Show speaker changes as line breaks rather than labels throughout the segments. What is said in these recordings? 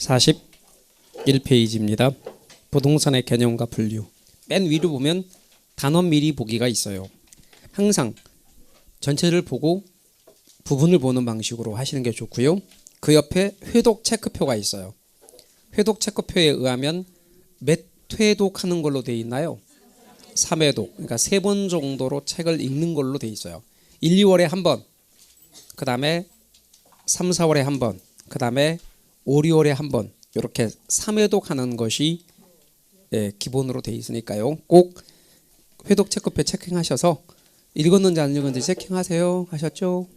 41페이지입니다. 부동산의 개념과 분류. 맨 위로 보면 단원 미리 보기가 있어요. 항상 전체를 보고 부분을 보는 방식으로 하시는 게 좋고요. 그 옆에 회독 체크표가 있어요. 회독 체크표에 의하면 몇 회독하는 걸로 돼 있나요? 3회독. 그러니까 3번 정도로 책을 읽는 걸로 돼 있어요. 1, 2월에 한 번, 그 다음에 3, 4월에 한 번, 그 다음에 5, 6월에 한 번, 이렇게 3회독 하는 것이 기본으로 돼 있으니까요. 꼭 회독 체크표 체킹하셔서 읽었는지 안 읽었는지 체킹하세요. 하셨죠?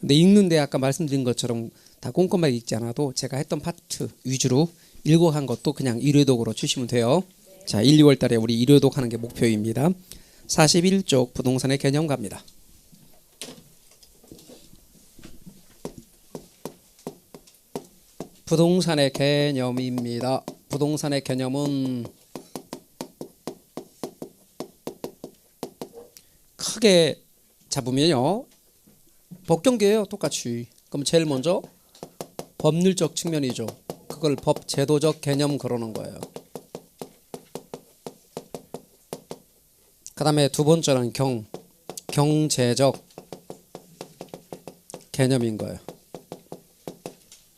근데 읽는데 아까 말씀드린 것처럼 다 꼼꼼하게 읽지 않아도 제가 했던 파트 위주로 읽어간 것도 그냥 1회독으로 주시면 돼요. 자, 1, 2월 달에 우리 1회독 하는 게 목표입니다. 41쪽 부동산의 개념 갑니다. 부동산의 개념입니다. 부동산의 개념은 크게 잡으면요, 법경계예요. 똑같이. 그럼 제일 먼저 법률적 측면이죠. 그걸 법제도적 개념 그러는 거예요. 그 다음에 두 번째는 경제적 개념인 거예요.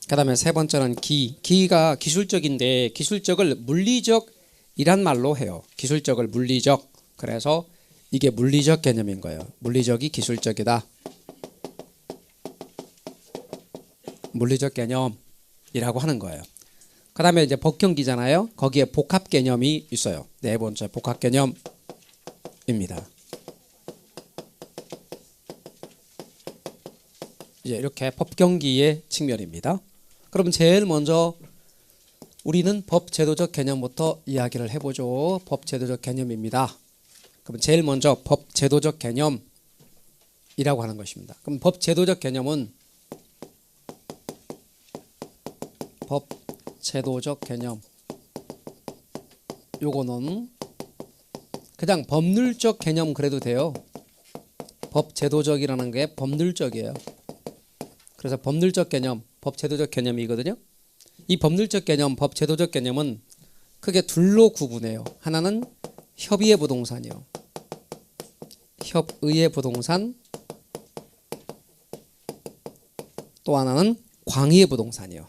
그 다음에 세 번째는 기가 기술적인데 기술적을 물리적이란 말로 해요. 기술적을 물리적. 그래서 이게 물리적 개념인 거예요. 물리적이 기술적이다. 물리적 개념이라고 하는 거예요. 그 다음에 이제 법경기잖아요. 거기에 복합 개념이 있어요. 네 번째 복합 개념입니다. 이제 이렇게 법경기의 측면입니다. 그럼 제일 먼저 우리는 법제도적 개념부터 이야기를 해보죠. 법제도적 개념입니다. 그럼 제일 먼저 법제도적 개념이라고 하는 것입니다. 그럼 법제도적 개념은 법제도적 개념, 요거는 그냥 법률적 개념 그래도 돼요. 법제도적이라는 게 법률적이에요. 그래서 법률적 개념, 법제도적 개념이거든요. 이 법률적 개념, 법제도적 개념은 크게 둘로 구분해요. 하나는 협의의 부동산이요. 협의의 부동산. 또 하나는 광의의 부동산이요.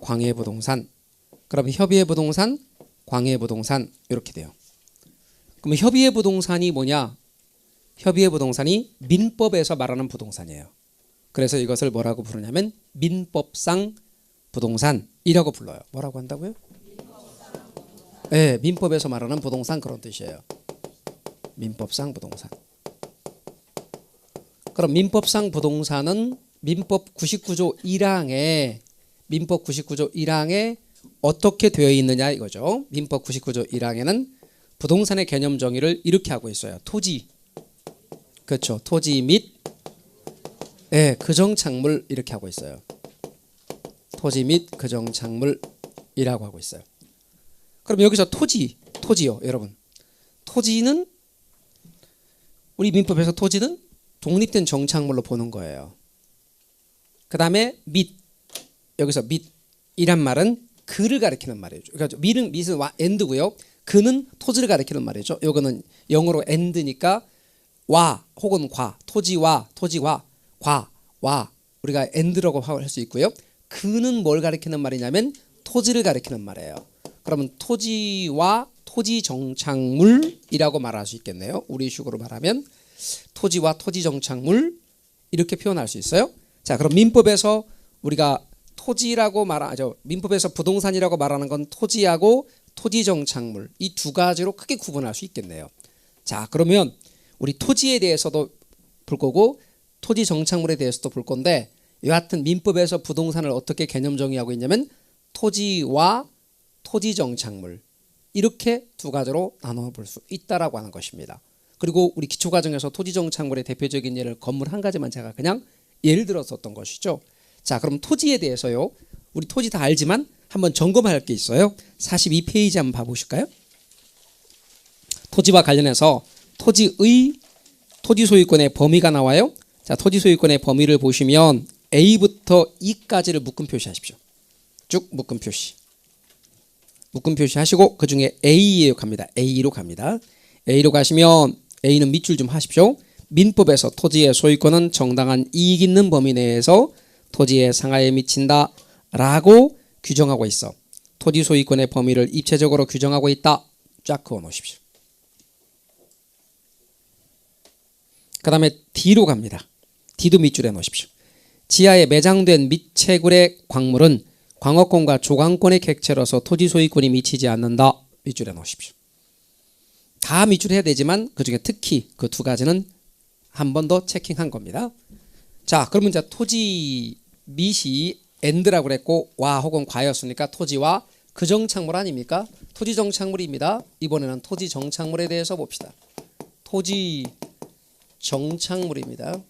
광의의 부동산. 그럼 협의의 부동산, 광의의 부동산 이렇게 돼요. 그럼 협의의 부동산이 뭐냐? 협의의 부동산이 민법에서 말하는 부동산이에요. 그래서 이것을 뭐라고 부르냐면 민법상 부동산이라고 불러요. 뭐라고 한다고요? 네, 민법에서 말하는 부동산 그런 뜻이에요. 민법상 부동산. 그럼 민법상 부동산은 민법 99조 1항에 어떻게 되어 있느냐 이거죠. 민법 99조 1항에는 부동산의 개념 정의를 이렇게 하고 있어요. 토지, 그렇죠. 토지 및 그정착물 이렇게 하고 있어요. 토지 및 그정착물이라고 하고 있어요. 그럼 여기서 토지요, 여러분. 토지는 우리 민법에서 토지는 독립된 정착물로 보는 거예요. 그 다음에 여기서 밑이란 말은 그를 가리키는 말이죠. 그러니까 밑은 and고요. 그는 토지를 가리키는 말이죠. 요거는 영어로 and니까 와 혹은 과, 토지와 과와 우리가 and라고 할 수 있고요. 그는 뭘 가리키는 말이냐면 토지를 가리키는 말이에요. 그러면 토지와 토지 정착물이라고 말할 수 있겠네요. 우리식으로 말하면 토지와 토지 정착물 이렇게 표현할 수 있어요. 자, 그럼 민법에서 우리가 토지라고 말하죠. 민법에서 부동산이라고 말하는 건 토지하고 토지 정착물 이 두 가지로 크게 구분할 수 있겠네요. 자, 그러면 우리 토지에 대해서도 볼 거고 토지 정착물에 대해서도 볼 건데 여하튼 민법에서 부동산을 어떻게 개념 정의하고 있냐면 토지와 토지 정착물 이렇게 두 가지로 나눠 볼 수 있다라고 하는 것입니다. 그리고 우리 기초과정에서 토지 정착물의 대표적인 예를 건물 한 가지만 제가 그냥 예를 들었었던 것이죠. 자, 그럼 토지에 대해서요. 우리 토지 다 알지만 한번 점검할 게 있어요. 42페이지 한번 봐보실까요? 토지와 관련해서 토지의 토지 소유권의 범위가 나와요. 자, 토지 소유권의 범위를 보시면 A부터 E까지를 묶음 표시하십시오. 쭉 묶음 표시. 묶음 표시하시고 그 중에 A로 갑니다. A로 갑니다. A로 가시면 A는 밑줄 좀 하십시오. 민법에서 토지의 소유권은 정당한 이익 있는 범위 내에서 토지의 상하에 미친다 라고 규정하고 있어. 토지 소유권의 범위를 입체적으로 규정하고 있다. 쫙 그어 놓으십시오. 그 다음에 D로 갑니다. D도 밑줄에 놓으십시오. 지하에 매장된 밑채굴의 광물은 광업권과 조강권의 객체로서 토지 소유권이 미치지 않는다. 밑줄에 놓으십시오. 다 밑줄해야 되지만 그중에 특히 그 두 가지는 한 번 더 체킹한 겁니다. 자, 그러면 이제 토지 밑이 and라고 그랬고 와 혹은 과였으니까 토지와 그 정착물 아닙니까? 토지 정착물입니다. 이번에는 토지 정착물에 대해서 봅시다. 토지 정착물입니다.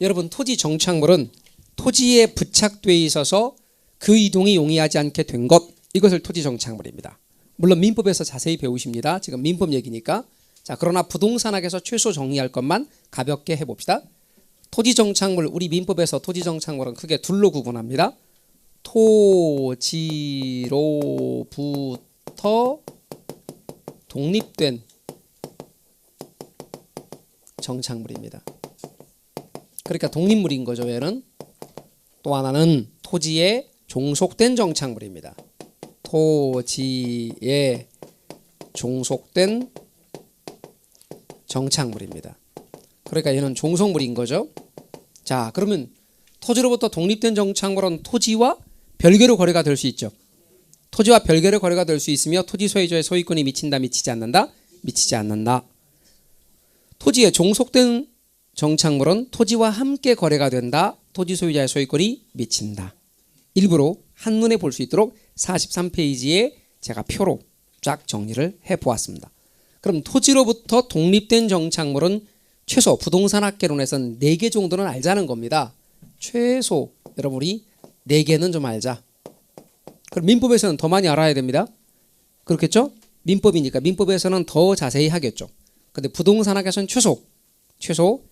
여러분, 토지 정착물은 토지에 부착되어 있어서 그 이동이 용이하지 않게 된 것, 이것을 토지 정착물입니다. 물론 민법에서 자세히 배우십니다. 지금 민법 얘기니까. 자, 그러나 부동산학에서 최소 정리할 것만 가볍게 해봅시다. 토지 정착물, 우리 민법에서 토지 정착물은 크게 둘로 구분합니다. 토지로부터 독립된 정착물입니다. 그러니까 독립물인 거죠. 얘는. 또 하나는 토지에 종속된 정착물입니다. 토지에 종속된 정착물입니다. 그러니까 얘는 종속물인 거죠. 자, 그러면 토지로부터 독립된 정착물은 토지와 별개로 거래가 될 수 있죠. 토지와 별개로 거래가 될 수 있으며 토지 소유자의 소유권이 미친다, 미치지 않는다? 미치지 않는다. 토지에 종속된 정착물은 토지와 함께 거래가 된다. 토지 소유자의 소유권이 미친다. 일부러 한눈에 볼 수 있도록 43페이지에 제가 표로 쫙 정리를 해보았습니다. 그럼 토지로부터 독립된 정착물은 최소 부동산학개론에서는 4개 정도는 알자는 겁니다. 최소 여러분이 4개는 좀 알자. 그럼 민법에서는 더 많이 알아야 됩니다. 그렇겠죠? 민법이니까 민법에서는 더 자세히 하겠죠. 근데 부동산학에서는 최소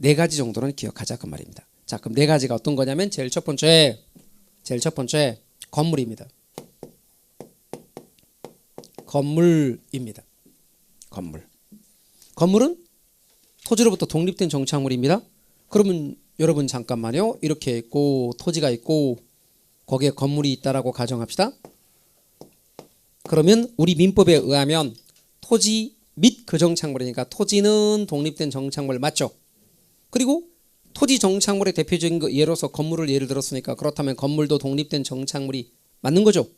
4가지 정도는 기억하자 그 말입니다. 자, 그럼 4가지가 어떤 거냐면 제일 첫 번째 건물입니다. 건물입니다. 건물은 토지로부터 독립된 정착물입니다. 그러면 여러분 잠깐만요. 이렇게 있고 토지가 있고 거기에 건물이 있다라고 가정합시다. 그러면 우리 민법에 의하면 토지 및 그 정착물이니까 토지는 독립된 정착물 맞죠? 그리고 토지 정착물의 대표적인 거 예로서 건물을 예를 들었으니까 그렇다면 건물도 독립된 정착물이 맞는 거죠.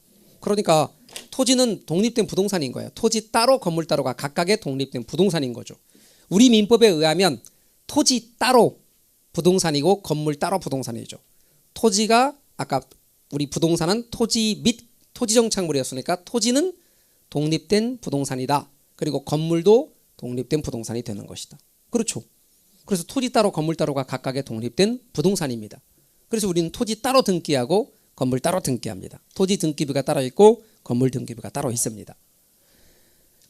그러니까 토지는 독립된 부동산인 거예요. 토지 따로 건물 따로가 각각의 독립된 부동산인 거죠. 우리 민법에 의하면 토지 따로 부동산이고 건물 따로 부동산이죠. 토지가 아까 우리 부동산은 토지 및 토지 정착물이었으니까 토지는 독립된 부동산이다. 그리고 건물도 독립된 부동산이 되는 것이다. 그렇죠. 그래서 토지 따로 건물 따로가 각각의 독립된 부동산입니다. 그래서 우리는 토지 따로 등기하고 건물 따로 등기합니다. 토지 등기부가 따로 있고 건물 등기부가 따로 있습니다.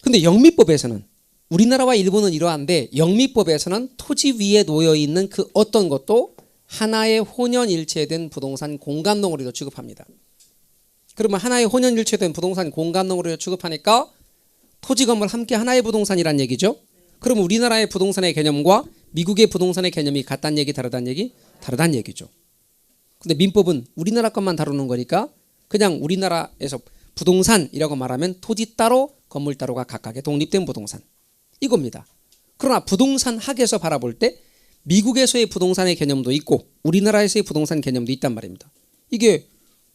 근데 영미법에서는 우리나라와 일본은 이러한데 영미법에서는 토지 위에 놓여 있는 그 어떤 것도 하나의 혼연일체된 부동산 공간덩어리로 취급합니다. 그러면 하나의 혼연일체된 부동산 공간덩어리로 취급하니까 토지 건물 함께 하나의 부동산이란 얘기죠. 그러면 우리나라의 부동산의 개념과 미국의 부동산의 개념이 같다는 얘기 다르다는 얘기? 다르다는 얘기죠. 근데 민법은 우리나라 것만 다루는 거니까 그냥 우리나라에서 부동산이라고 말하면 토지 따로 건물 따로가 각각의 독립된 부동산 이겁니다. 그러나 부동산 학에서 바라볼 때 미국에서의 부동산의 개념도 있고 우리나라에서의 부동산 개념도 있단 말입니다. 이게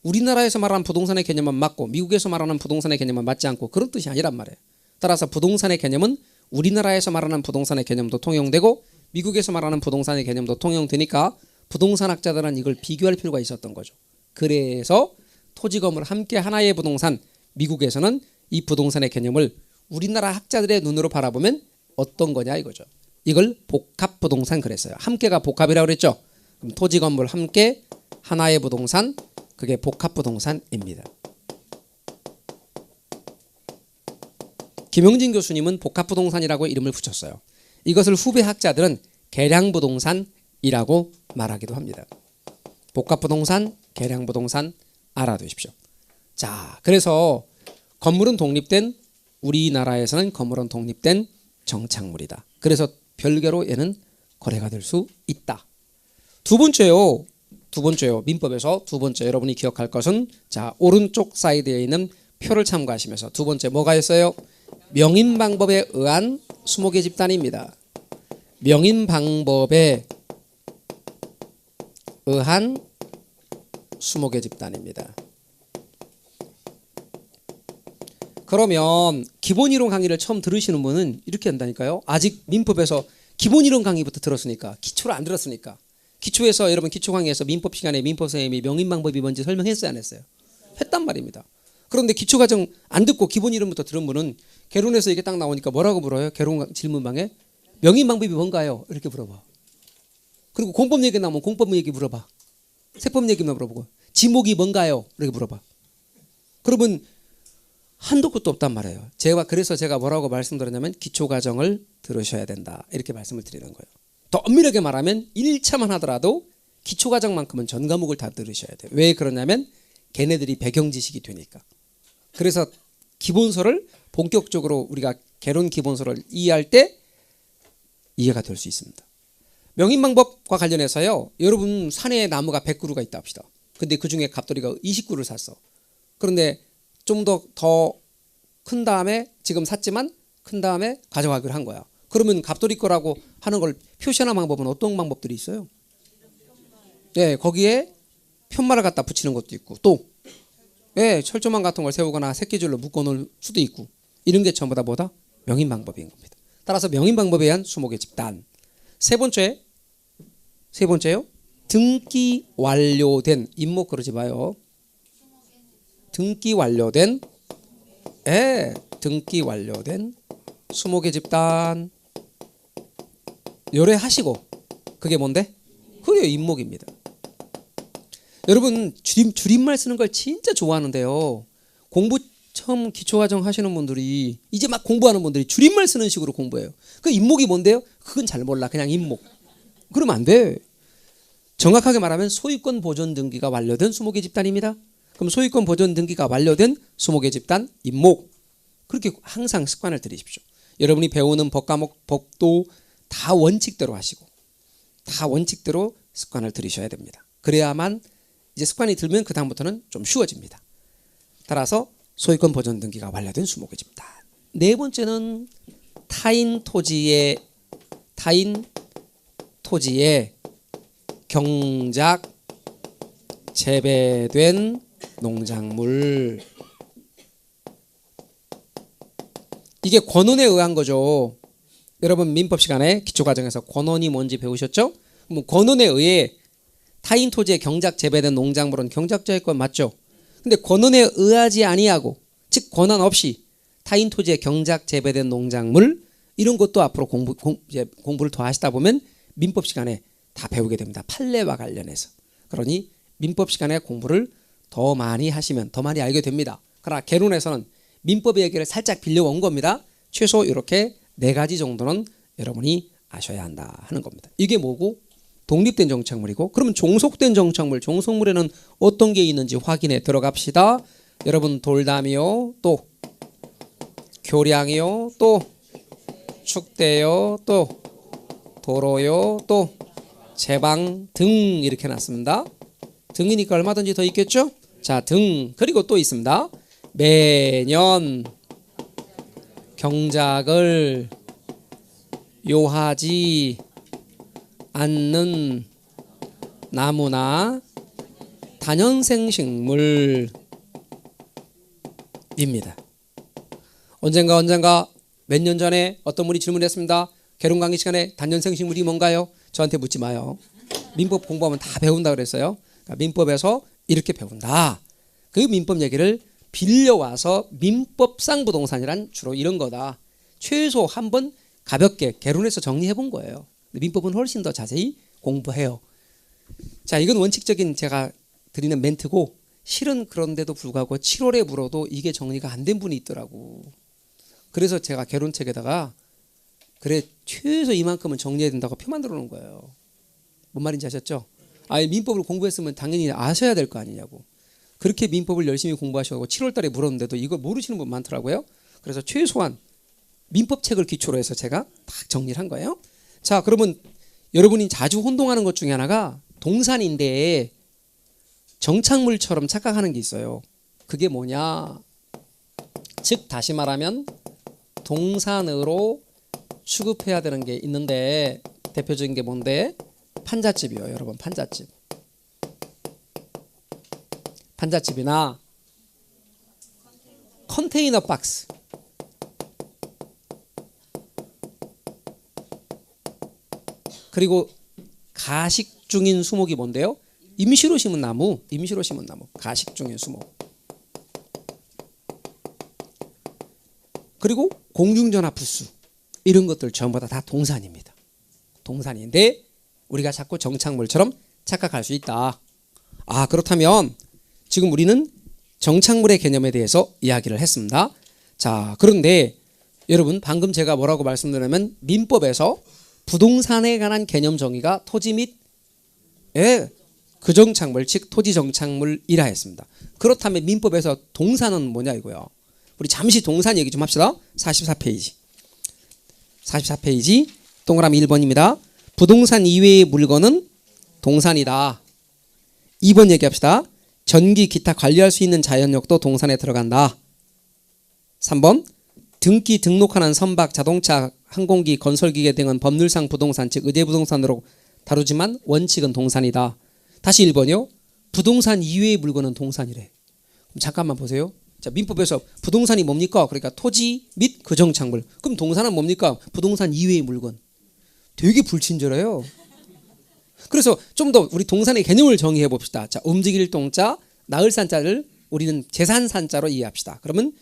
우리나라에서 말하는 부동산의 개념만 맞고 미국에서 말하는 부동산의 개념만 맞지 않고 그런 뜻이 아니란 말이에요. 따라서 부동산의 개념은 우리나라에서 말하는 부동산의 개념도 통용되고 미국에서 말하는 부동산의 개념도 통용되니까 부동산학자들은 이걸 비교할 필요가 있었던 거죠. 그래서 토지 건물 함께 하나의 부동산 미국에서는 이 부동산의 개념을 우리나라 학자들의 눈으로 바라보면 어떤 거냐 이거죠. 이걸 복합부동산 그랬어요. 함께가 복합이라고 그랬죠. 그럼 토지 건물 함께 하나의 부동산 그게 복합부동산입니다. 김용진 교수님은 복합부동산이라고 이름을 붙였어요. 이것을 후배 학자들은 계량부동산이라고 말하기도 합니다. 복합부동산, 계량부동산 알아두십시오. 자, 그래서 건물은 독립된, 우리나라에서는 건물은 독립된 정착물이다. 그래서 별개로 얘는 거래가 될 수 있다. 두 번째요. 민법에서 두 번째 여러분이 기억할 것은, 자, 오른쪽 사이드에 있는 표를 참고하시면서 두 번째 뭐가 있어요? 명인 방법에 의한 수목의 집단입니다. 명인 방법에 의한 수목의 집단입니다. 그러면 기본이론 강의를 처음 들으시는 분은 이렇게 한다니까요. 아직 민법에서 기본이론 강의부터 들었으니까, 기초를 안 들었으니까. 기초에서 여러분 기초 강의에서 민법 시간에 민법 선생님이 명인 방법이 뭔지 설명했어요, 안 했어요? 했단 말입니다. 그런데 기초 과정 안 듣고 기본 이론부터 들은 분은 개론에서 이게 딱 나오니까 뭐라고 물어요? 개론 질문방에 명인 방법이 뭔가요? 이렇게 물어봐. 그리고 공법 얘기 나오면 공법 얘기 물어봐. 세법 얘기만 물어보고 지목이 뭔가요? 이렇게 물어봐. 그러면 한도 끝도 없단 말이에요. 그래서 제가 뭐라고 말씀드렸냐면 기초 과정을 들으셔야 된다, 이렇게 말씀을 드리는 거예요. 더 엄밀하게 말하면 1차만 하더라도 기초 과정만큼은 전 과목을 다 들으셔야 돼요. 왜 그러냐면 걔네들이 배경 지식이 되니까. 그래서 기본서를 본격적으로 우리가 개론 기본서를 이해할 때 이해가 될 수 있습니다. 명인 방법과 관련해서요. 여러분 산에 나무가 100그루가 있다 합시다. 근데 그중에 갑돌이가 20그루를 샀어. 그런데 좀 더 큰 다음에 지금 샀지만 큰 다음에 가져가기로 한 거야. 그러면 갑돌이 거라고 하는 걸 표시하는 방법은 어떤 방법들이 있어요? 네, 거기에 편말을 갖다 붙이는 것도 있고, 또 철조망 같은 걸 세우거나 새끼줄로 묶어 놓을 수도 있고, 이런 게 전부 다 뭐다? 명인 방법인 겁니다. 따라서 명인 방법에 의한 수목의 집단. 세 번째요. 등기 완료된, 임목 그러지 마요. 등기 완료된 수목의 집단. 요래하시고, 그게 뭔데? 그게 임목입니다. 여러분 줄임말 쓰는 걸 진짜 좋아하는데요. 공부 처음 기초과정 하시는 분들이, 이제 막 공부하는 분들이 줄임말 쓰는 식으로 공부해요. 그 임목이 뭔데요? 그건 잘 몰라. 그냥 임목. 그러면 안 돼. 정확하게 말하면 소유권 보존 등기가 완료된 수목의 집단입니다. 그럼 소유권 보존 등기가 완료된 수목의 집단 임목. 그렇게 항상 습관을 들이십시오. 여러분이 배우는 법과목, 법도 다 원칙대로 하시고, 다 원칙대로 습관을 들이셔야 됩니다. 그래야만 이제 습관이 들면 그 다음부터는 좀 쉬워집니다. 따라서 소유권 보존 등기가 완료된 수목의 집단. 네 번째는 타인 토지에 경작 재배된 농작물. 이게 권원에 의한 거죠. 여러분 민법 시간에 기초 과정에서 권원이 뭔지 배우셨죠? 그럼 권원에 의해 타인 토지에 경작 재배된 농작물은 경작자의 것 맞죠? 근데 권원에 의하지 아니하고, 즉 권한 없이 타인 토지에 경작 재배된 농작물, 이런 것도 앞으로 공부를 더 하시다 보면 민법 시간에 다 배우게 됩니다. 판례와 관련해서. 그러니 민법 시간에 공부를 더 많이 하시면 더 많이 알게 됩니다. 그러나 개론에서는 민법의 얘기를 살짝 빌려온 겁니다. 최소 이렇게 4가지 정도는 여러분이 아셔야 한다 하는 겁니다. 이게 뭐고? 독립된 정착물이고, 그러면 종속된 정착물, 종속물에는 어떤 게 있는지 확인해 들어갑시다. 여러분 돌담이요, 또 교량이요, 또 축대요, 또 도로요, 또 제방 등, 이렇게 놨습니다. 등이니까 얼마든지 더 있겠죠? 자, 등. 그리고 또 있습니다. 매년 경작을 요하지 않는 나무나 다년생 식물입니다. 언젠가 몇 년 전에 어떤 분이 질문했습니다. 개론 강의 시간에 다년생 식물이 뭔가요? 저한테 묻지 마요. 민법 공부하면 다 배운다 그랬어요. 그러니까 민법에서 이렇게 배운다. 그 민법 얘기를 빌려와서 민법상 부동산이란 주로 이런 거다. 최소 한번 가볍게 개론해서 정리해 본 거예요. 민법은 훨씬 더 자세히 공부해요. 자, 이건 원칙적인 제가 드리는 멘트고, 실은 그런데도 불구하고 7월에 물어도 이게 정리가 안 된 분이 있더라고. 그래서 제가 개론책에다가 그래 최소 이만큼은 정리해야 된다고 표 만들어 놓은 거예요. 뭔 말인지 아셨죠? 아예 민법을 공부했으면 당연히 아셔야 될 거 아니냐고. 그렇게 민법을 열심히 공부하셔고 7월 달에 물었는데도 이걸 모르시는 분 많더라고요. 그래서 최소한 민법책을 기초로 해서 제가 딱 정리를 한 거예요. 자, 그러면 여러분이 자주 혼동하는 것 중에 하나가 동산인데 정착물처럼 착각하는 게 있어요. 그게 뭐냐? 즉 다시 말하면 동산으로 취급해야 되는 게 있는데 대표적인 게 뭔데? 판잣집이요, 여러분. 판잣집. 판잣집이나 컨테이너 박스. 그리고 가식 중인 수목이 뭔데요? 임시로 심은 나무. 임시로 심은 나무. 가식 중인 수목. 그리고 공중전화 부수. 이런 것들 전부 다 동산입니다. 동산인데 우리가 자꾸 정착물처럼 착각할 수 있다. 아, 그렇다면 지금 우리는 정착물의 개념에 대해서 이야기를 했습니다. 자, 그런데 여러분 방금 제가 뭐라고 말씀드리냐면 민법에서 부동산에 관한 개념 정의가 토지 및 그정착물 즉 토지 정착물이라 했습니다. 그렇다면 민법에서 동산은 뭐냐 이거요. 우리 잠시 동산 얘기 좀 합시다. 44페이지. 44페이지 동그라미 1번입니다. 부동산 이외의 물건은 동산이다. 2번 얘기합시다. 전기 기타 관리할 수 있는 자연력도 동산에 들어간다. 3번 등기 등록하는 선박, 자동차, 항공기, 건설기계 등은 법률상 부동산 즉 의제부동산으로 다루지만 원칙은 동산이다. 다시 1번이요. 부동산 이외의 물건은 동산이래. 그럼 잠깐만 보세요. 자, 민법에서 부동산이 뭡니까? 그러니까 토지 및 그정착물. 그럼 동산은 뭡니까? 부동산 이외의 물건. 되게 불친절해요. 그래서 좀 더 우리 동산의 개념을 정의해 봅시다. 자, 움직일 동자, 나을 산자를 우리는 재산 산자로 이해합시다. 그러면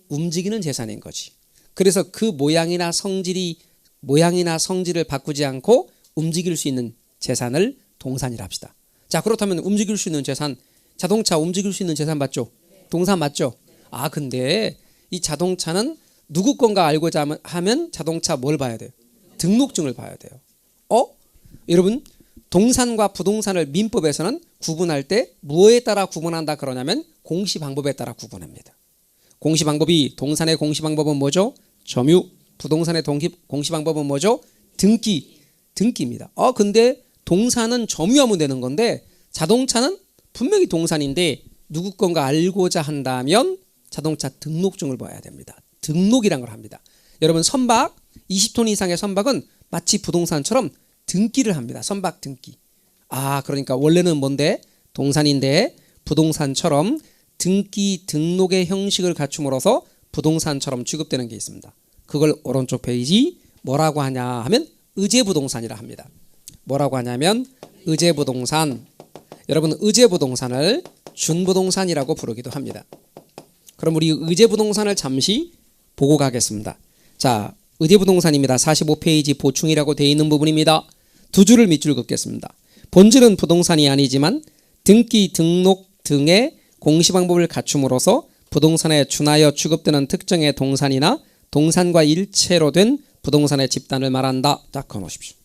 움직이는 재산인 거지. 그래서 그 모양이나 성질을 바꾸지 않고 움직일 수 있는 재산을 동산이라 합시다. 자, 그렇다면 움직일 수 있는 재산, 자동차 움직일 수 있는 재산 맞죠? 동산 맞죠? 아, 근데 이 자동차는 누구 건가 알고자 하면 자동차 뭘 봐야 돼요? 등록증을 봐야 돼요. 여러분 동산과 부동산을 민법에서는 구분할 때 무엇에 따라 구분한다 그러냐면 공시방법에 따라 구분합니다. 공시방법이 동산의 공시방법은 뭐죠? 점유. 부동산의 공시방법은 뭐죠? 등기입니다. 근데 동산은 점유하면 되는 건데 자동차는 분명히 동산인데 누구 건가 알고자 한다면 자동차 등록증을 봐야 됩니다. 등록이란 걸 합니다. 여러분 선박 20톤 이상의 선박은 마치 부동산처럼 등기를 합니다. 선박 등기. 아, 그러니까 원래는 뭔데? 동산인데 부동산처럼 등기 등록의 형식을 갖춤으로써 부동산처럼 취급되는 게 있습니다. 그걸 오른쪽 페이지 뭐라고 하냐 하면 의제부동산이라 합니다. 뭐라고 하냐면 의제부동산. 여러분 의제부동산을 준부동산이라고 부르기도 합니다. 그럼 우리 의제부동산을 잠시 보고 가겠습니다. 자, 의제부동산입니다. 45페이지 보충이라고 되어 있는 부분입니다. 두 줄을 밑줄 긋겠습니다. 본질은 부동산이 아니지만 등기 등록 등의 공시방법을 갖춤으로써 부동산에 준하여 취급되는 특정의 동산이나 동산과 일체로 된 부동산의 집단을 말한다. 딱 그어놓으십시오.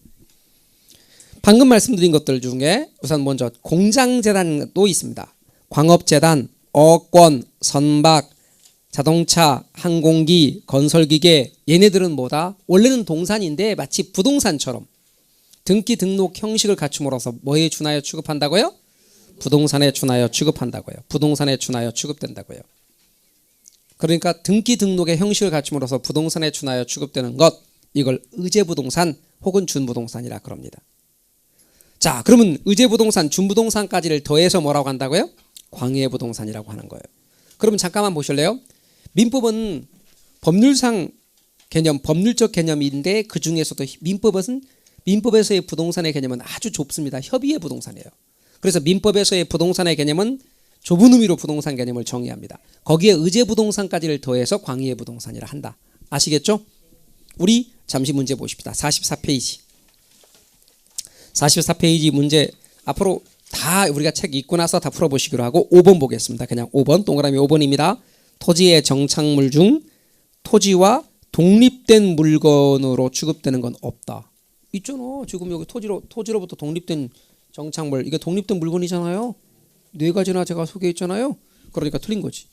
방금 말씀드린 것들 중에 우선 먼저 공장재단도 있습니다. 광업재단, 어권, 선박, 자동차, 항공기, 건설기계 얘네들은 뭐다? 원래는 동산인데 마치 부동산처럼 등기 등록 형식을 갖춤으로써 뭐에 준하여 취급한다고요? 부동산에 준하여 취급한다고요. 부동산에 준하여 취급된다고요. 그러니까 등기 등록의 형식을 갖춤으로써 부동산에 준하여 취급되는 것 이걸 의제부동산 혹은 준부동산이라 그럽니다. 자, 그러면 의제부동산, 준부동산까지를 더해서 뭐라고 한다고요? 광해부동산이라고 하는 거예요. 그러면 잠깐만 보실래요? 민법은 법률상 개념, 법률적 개념인데 그 중에서도 민법에서의 부동산의 개념은 아주 좁습니다. 협의의 부동산이에요. 그래서 민법에서의 부동산의 개념은 좁은 의미로 부동산 개념을 정의합니다. 거기에 의제부동산까지를 더해서 광의부동산이라 한다. 아시겠죠? 우리 잠시 문제 보십시다. 44페이지. 44페이지 문제 앞으로 다 우리가 책 읽고 나서 다 풀어보시기로 하고 5번 보겠습니다. 그냥 5번 동그라미 5번입니다. 토지의 정착물 중 토지와 독립된 물건으로 취급되는 건 없다. 있잖아. 지금 여기 토지로부터 독립된 정착물, 이게 독립된 물건이잖아요. 네 가지나 제가 소개했잖아요. 그러니까 틀린 거지.